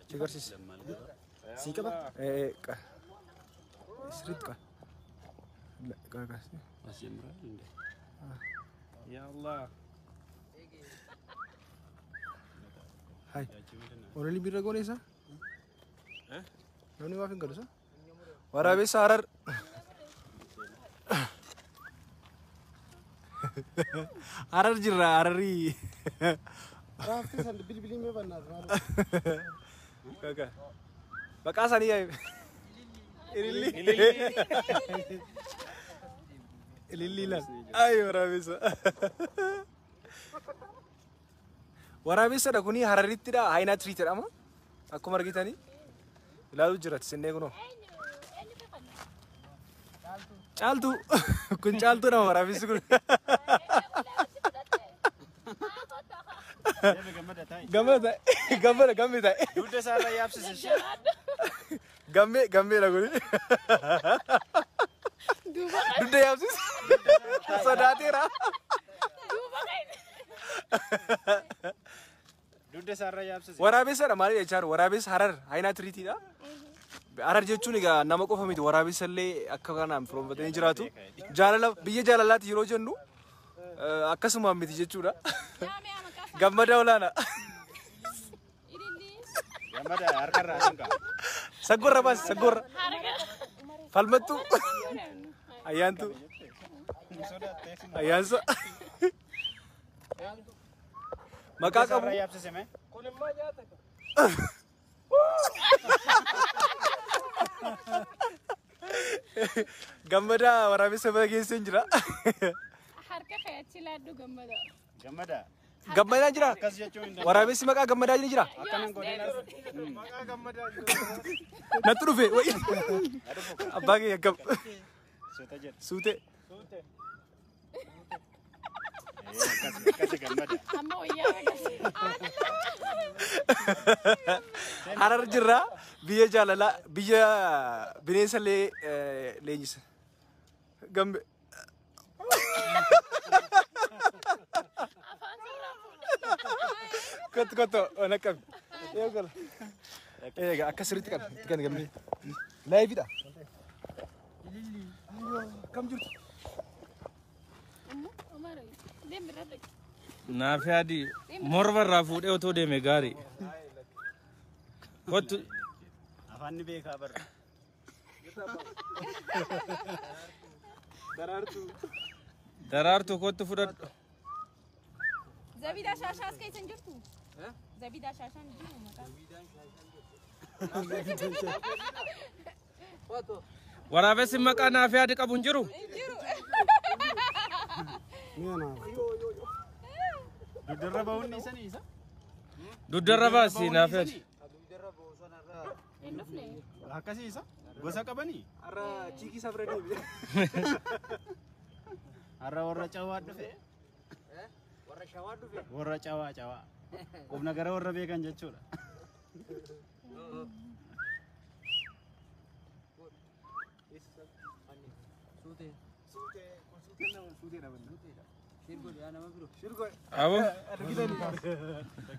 Chigarsis. Sika ba? Ka. Street ka. Ka. Ya Allah. Hai. Orang ni bira gone sa? Nani maafin kadu sa? Warabe sarar. Arar jirra arari. Rafi san bili me banna. Kaka. Bakasa ni ay. Ililli lan. Ay warabe sa. Warabe sa da kuni hararitti da haina treated ama. Akkuma argitani. Ilaalu jirat sinne kuno. Caaltu kun caaltu nama warabe su kun. Gamme tai. Dude sala yapsis. Gamme la guri. Dude yapsis. Sadatera. Dude sala yapsis. Warabe sara mali echar warabe harar haina triti da. Harar jechuun egaa nama qofa miti warabe sallee akka kanaan firoomfatanii jiraatu. Jaalala biyya jaalalaatti yeroo jennu akkasuma miti jechuudha. Gammada olaana. Gammada harkarra sanka. Sagorra bas sagorra. Falmattu. Ayyaantu. Ayyaansa. Maqaa qabu. Gammada warabe saba geessan jira. Harka kayyachi laaddu gammada. Gammada. Gammada jira. Warabe si maqaa gammada jira. Akkanan godina. Maqaa gammada. Natti dhufe wayi. Abbaa kee gam. Suute jedhu. Suute. Akkasi gammada. Amma wayyaa agarsiisa. Harar jirra biyya jaalala biyya bineensa leenjisa. Gambe. Koto nakam. Egal. Ega akasiriti kan gambe. Live da. Kam jirtu. Naafi adii morma irraa fuudhee otoo deeme gaarii. Kottu. Afaan ni beekaa barra. Daraartuu kottu fudhadhu. Zabida shaashaas keessan jirtu? Zabida shaashaan jiru maqaa. Waraabessi maqaa naafi adii qabu hin jiru? Duddarraba hunni isanii isa? Duddarraba si naafi adii. Akkasii isa? Gosa qabanii? Har'a chiikii sabra deebi'e. Har'a warra cawaa dhufe? Warra shawaa dhufe. Warra cawaa. Qubna gara warra beekan jechuudha.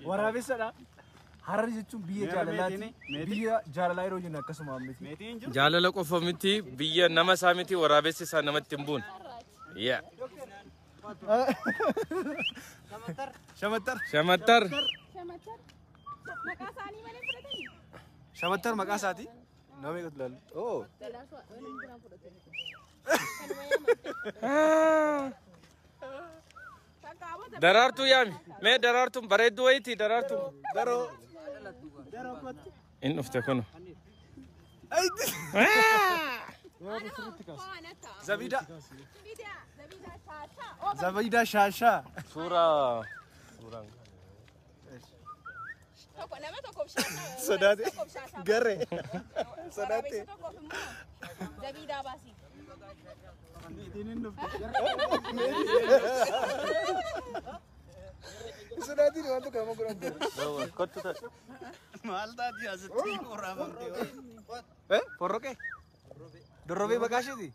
Warabe sada. Harar jechuun biyya jaalalaati. Biyya jaalalaa yeroo jennu akkasuma miti. Jaalala qofa miti biyya nama isaa miti waraabessi isaa namatti hin buune. Yeah. Shamattar. Shamattar. Maqaa isaanii malee fudhatanii? Shamattar maqaa isaati. Nama eegatu laalu. Oh. Daraartuu yaami. Mee daraartuun bareedduu wayiiti daraartuun. Daroo. In dhufte kunu. Zabida. Zabida shaashaa. Suuraa. Tokko nama tokkoof shaashaa. Sodaate. Garee. Sodaate. Tokkoof immoo zabidaa baasii. Sodaatiin waan tokko amma godhan. Kottu ta'a. Maal taati asitti qorraafamte? Porroqee? Dorrobee maqaa isheeti?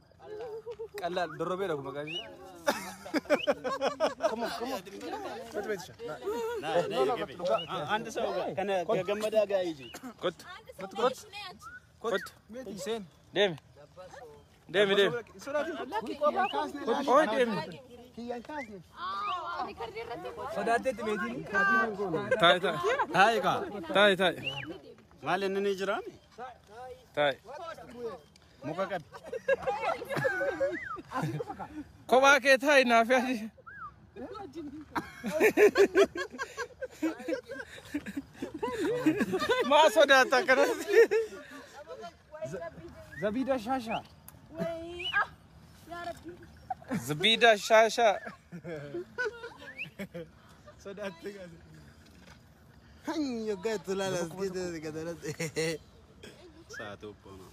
Qallaan dorrobeedha kun maqaa ishee. አንድ ሰው ከነ ከገመዳ ጋር ይጂ كنت كوت سين ديمي ديمي ديمي اوي ديمي صداتت ميتين تاي تاي ሃይ ጋ تاي تاي ማለት ነን ይጅራም تاي ሙቀቀድ كوبا كي تاي نافيا ما صدقت كرت زبيدة شاشة زبيدة شاشة صداتت Yo gato la las que ሰዓቱ ነው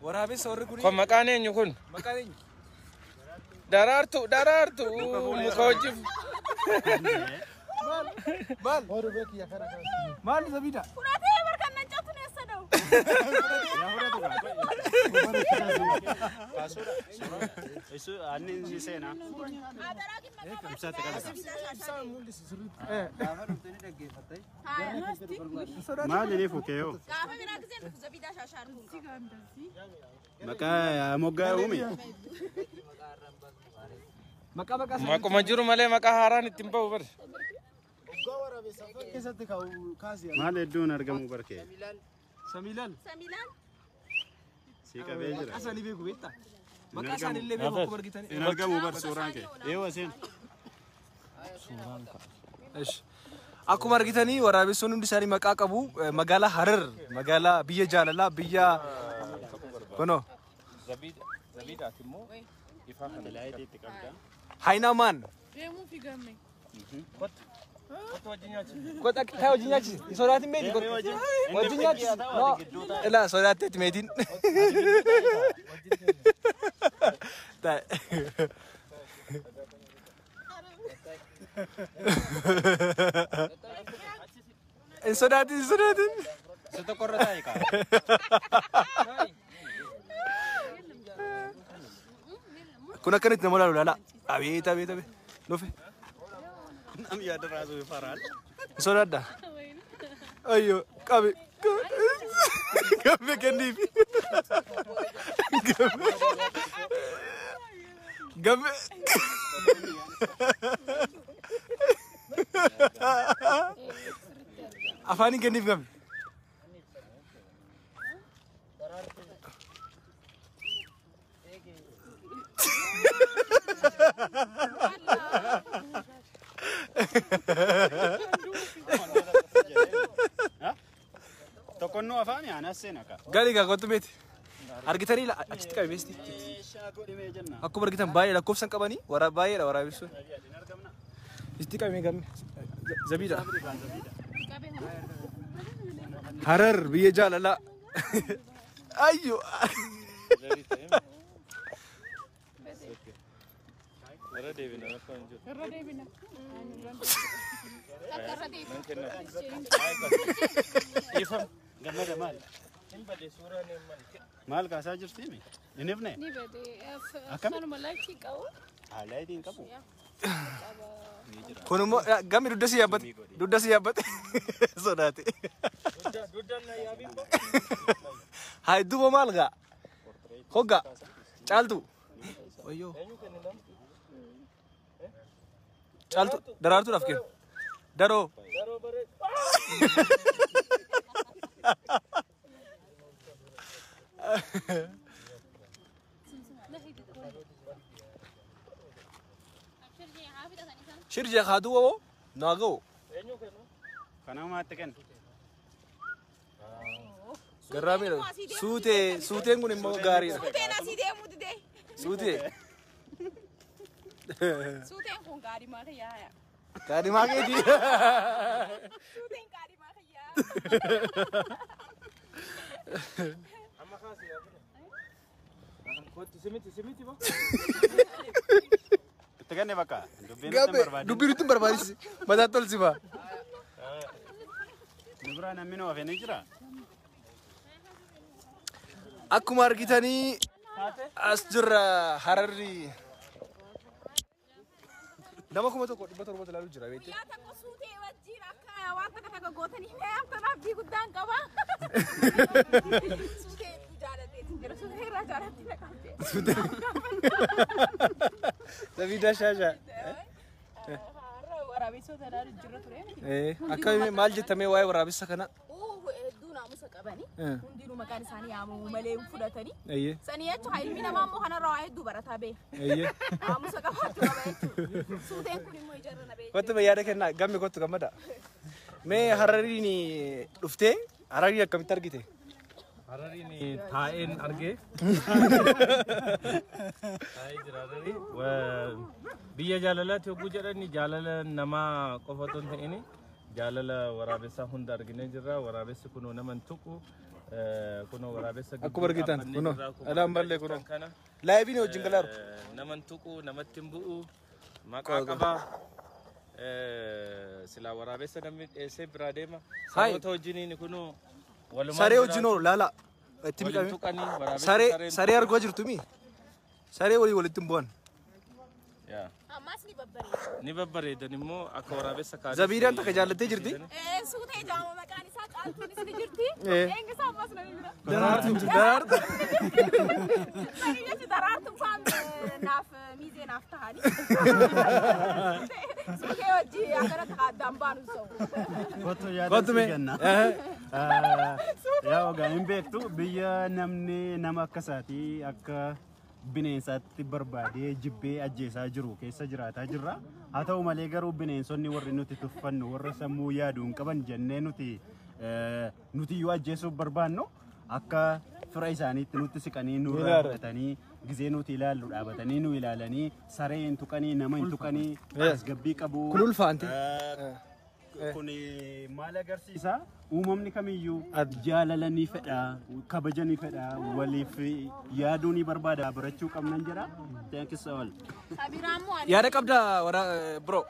ወራቤስ ወርኩኒ كم مكانين يكون مكانين دارارتو دارارتو مخوجف مال Oro beki ya cara. مال زبيدة ኩራቴ ወርከን መንጨቱ ነው የወሰደው። ያሁረቱ ጋር ካሱራ እሱ አንን ሲሰና አደራ ግን መቀበል ምሳተ ካለካ ማል እኔ ፉኬዮ ጋፈ ቢራ ጊዜ ነው ዘቢዳ ሻሻር መቃ ያሞጋውሚ مكا مكا ما كم مجرو ماله مكا هاران تيمبا وبر Gawara be safa kesatti ka kasi. ማል ዱን አርገሙ በርኬ سميلان ሰሚላን ሲቀበ ጅራ أساني بيكو بيتا مكا أساني اللي بيكو برقيتاني አርገሙ በር ሱራንከ ኤወሴን إيش أكو مرقيتاني ورابس سونو ديساني مكا كابو مقالة حرر مقالة بيا جاللا بيا بنو زبيدة زبيدة تيمو يفهم ላይት ይተቀምጣ هاينا مان ደሙ ፊገመኝ كنت وجينياتي كنت تاو جينياتي سوراتي ميدي كنت وجينياتي لا سوراتي ميدين تا سوراتي ስተቆረታ ይካ كنا كنت نمولا لا لا أبيت أبيت أبيت نوفي ናም ያደራዙ ይፈራል سورادا أيوه كابي كابي كنديفي كابي أفاني كنديف كابي tokkonno afaani anassena ka قالي قاعد بيت أرجتني لا أشتي كابي بيستي shaako dhimee jenna أكو برجتن باي لا كوفسن كباني ورا باي لا ورا بيسو أشتي كابي كابي زبيدة حرر بيجال لا أيوه مرة ديفينا ما كنجو ረደቢና يفهم gammada maal تيمبا سورة نيمان maal kaasaa jirtiimi inifne ni bade Akkam? kanuma laakii qabu haalaayitiin qabu كونمو قامي دودسي يابت دودسي يابت صداتي دودنا يا بيبو هاي دوبو مالغا خوغا چالتو ايو چالتو درارتو رافكين درو شرجة خادوه ناغو kanamaatti kan قرامي سوتي سوتي نقول مو غاري suuteen asii deemuu didee سوتي suuteen kun gaarii maa kayyaaya كاري ما كيدي suuteen gaarii maa kayyaa كنت سميتي بقى itti ganne bakka dubbiin غابي barbaadu دبيرو تم برباريس ما تطول سيبا dubra namni noo afeen jira akkuma argitanii as jirra hararri Nama kuma tokko dhibba torba ilaaluu jira beekte. Guyyaa tokko suutee wajjin akka waan takka gootanii amtanaaf abdii guddaan qaba. Suutee jaalatee jira. Suutee irraa jaalatti na qabdee. Daviida Shaashaa. Waraabessota ilaaluu jirra ture. Akkamiin maal jettamee waa'ee waraabessa kana? Hedduu naamusa qabanii hundinuu maqaan isaanii yaamamu malee fudhatanii. Sanii jechuun ilmi namaa immoo kanarraa waa hedduu barataa beeka. Naamusa qabaachuu qaba jechuudha. Suuteen kun immoo ijarra na beeka. Kottu yaada kennaa gamme kottu gammada. Mee Harariin dhuftee Hararii akkamitti argite? Harariin taa'een argee. Taa'ee jira Hararii. Biyya jaalalaatti yogguu jedhani jaalala namaa qofa otoo hin ta'in jaalala waraabessaa hunda arginee jirra. Waraabessi kunoo naman tuqu. Kunoo waraabessa akkuma argitan kunoo alaan ballee kunoo laayiviin wajjin galaaru. Naman tuqu namatti hin bu'u maqaa qaba. Silaa waraabessa namni dheessee biraa deema. Saboota wajjiniin kunoo walumaa saree wajjin oolu laala itti midhame saree arguu jirtu mi saree walii walitti hin bu'an. Ammas ni babbareeda. Ni babbareedan immoo akka waraabessa kaasee. Zabiidaan takka jaallattee jirti. Suutee jaama maqaan isaa caaltuunis ni jirti. Eengisaa ammas na bira. Daraartu. Daraartu faan naaf miizee naaf tahani. Suutee wajjin akkana addaan baanu ta'u. Kottu Kottu mee. Yaa ogaa hin beektu biyya namni nama akka isaatii akka bineensaatti barbaadee jibbee ajjeesaa jiru keessa jiraataa jirra. Haa ta'u malee garuu bineensonni warri nuti tuffannu warra sammuu yaaduun qaban jennee nuti yoo ajjeesuuf barbaannu akka fira isaaniitti nutti siqanii nu fudhatanii gizee nuti ilaallu dhaabatanii nu ilaalanii saree hin tuqanii nama hin tuqanii tasgabbii qabu. Kun ulfaante. Kun maal agarsiisa? Uumamni kamiyyuu jaalala ni fedha, kabaja ni fedha, waliif yaaduu ni barbaada. Barachuu qabnan jedha. Thank you so much. Yaada qabda bro.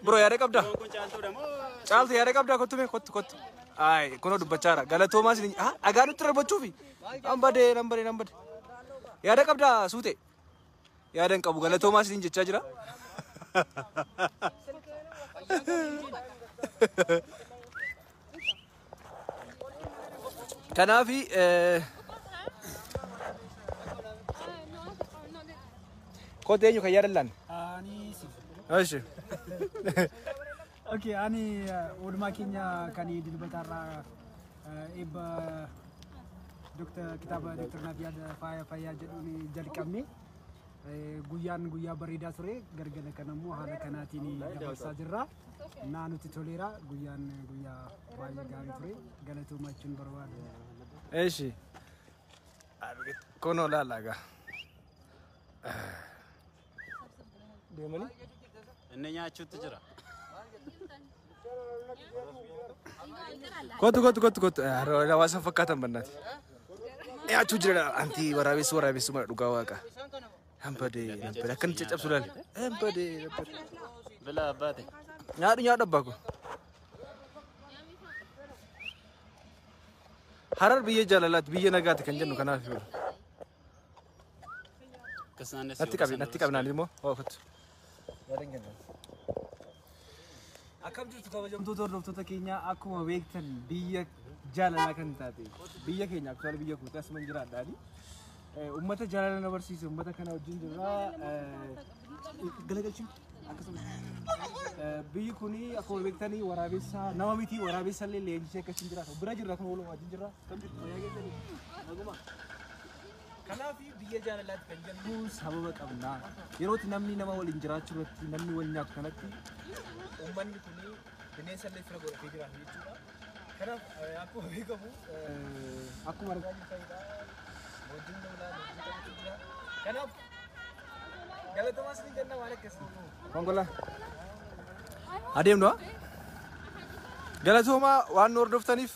Bro yaada qabda. Caaltu yaada qabda kottu mee kottu. Ay kunoo dubbachaara galatoomaa isin dhagaa nutti darbachuufi. Nambade. Yaada qabda suute. Yaada hin qabu galatoomaa isin jechaa jira. Kanaafi kote eenyu kan yaadallaan? Ani si. Eeshi. Okay, ani oolmaa keenya kan dilbatarraa eebba kitaaba Dr. Nabiyaad Fayyaa jedhuun jalqabne guyyaan guyyaa bareedaa ture galgala kanammoo haala kanaatiin dabarsaa jirra. Nuti toleera guyyaan guyyaa baay'ee gaarii ture galatoomaa jechuun barbaada. Eeshi. Kunoo laalaga. Deemani? Inni nyaachuutti jira. Kottu. Hawaasa fakkaatan bannaati. Nyaachuu jira anti waraabessu mana dhugaa waaqa. Hambade akkan caccabsu laal. Hambade. Bila abbaate. Nyaadhu abbaa ko. Harar biyya jaalalaati biyya nagaati kan jennu kanaaf yoo. Natti qabnaan immoo oofatu. Akkam jirtu kabajamtoota hordoftoota keenya akkuma beektan biyya jaalalaa kan taate biyya keenya aktuwaal biyya kuutaa asuma jiraadhaani. Uummata jaalala na barsiise uummata kana wajjin jirra galagalchuun akkasumas biyyi kuni akkuma beektanii waraabessa nama miti waraabessa illee leenjisee akkasiin jiraata bira jirra kan ooluu wajjin jirra kan jirtu fayyaa keessanii naguma. Kanaaf biyya jaalalaatti kan jennu sababa qabna yerootti namni nama waliin jiraachuu irratti namni wal nyaatu kanatti uummanni kuni bineensa illee fira godhatee jiraata jechuudha. Kanaaf akkuma beekamu akkuma argaa jirtanidha. Wajjin jira. Kanaaf galatomas ni jenna waan akkasii. Kongola. Adeemnu galatooma waan nu hordoftaniif